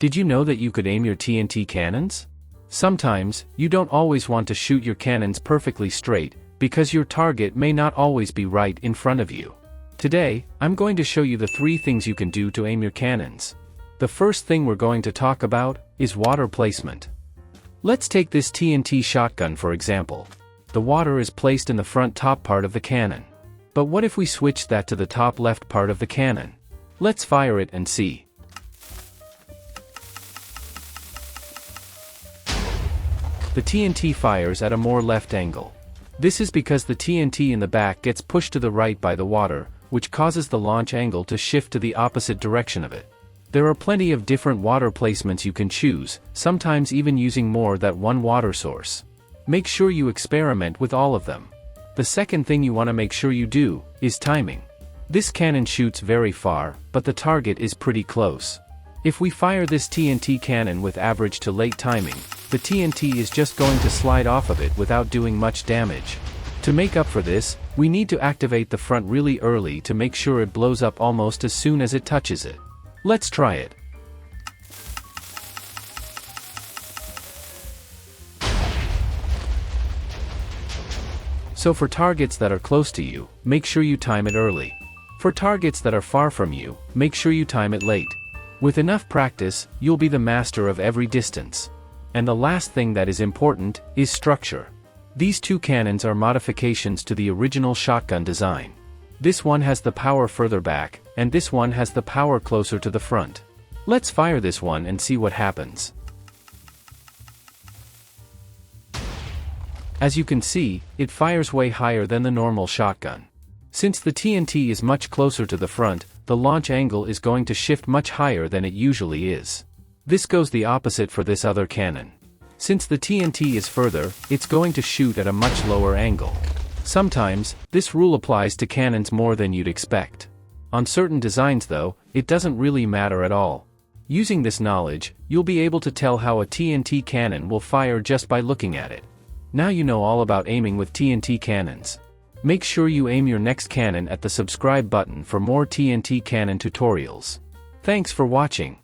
Did you know that you could aim your TNT cannons? Sometimes, you don't always want to shoot your cannons perfectly straight, because your target may not always be right in front of you. Today, I'm going to show you the 3 things you can do to aim your cannons. The first thing we're going to talk about is water placement. Let's take this TNT shotgun for example. The water is placed in the front top part of the cannon. But what if we switch that to the top left part of the cannon? Let's fire it and see. The TNT fires at a more left angle. This is because the TNT in the back gets pushed to the right by the water, which causes the launch angle to shift to the opposite direction of it. There are plenty of different water placements you can choose, sometimes even using more than one water source. Make sure you experiment with all of them. The second thing you want to make sure you do is timing. This cannon shoots very far, but the target is pretty close. If we fire this TNT cannon with average to late timing, the TNT is just going to slide off of it without doing much damage. To make up for this, we need to activate the front really early to make sure it blows up almost as soon as it touches it. Let's try it. So for targets that are close to you, make sure you time it early. For targets that are far from you, make sure you time it late. With enough practice, you'll be the master of every distance. And the last thing that is important is structure. These 2 cannons are modifications to the original shotgun design. This one has the power further back, and this one has the power closer to the front. Let's fire this one and see what happens. As you can see, it fires way higher than the normal shotgun. Since the TNT is much closer to the front, the launch angle is going to shift much higher than it usually is. This goes the opposite for this other cannon. Since the TNT is further, it's going to shoot at a much lower angle. Sometimes, this rule applies to cannons more than you'd expect. On certain designs though, it doesn't really matter at all. Using this knowledge, you'll be able to tell how a TNT cannon will fire just by looking at it. Now you know all about aiming with TNT cannons. Make sure you aim your next cannon at the subscribe button for more TNT cannon tutorials. Thanks for watching.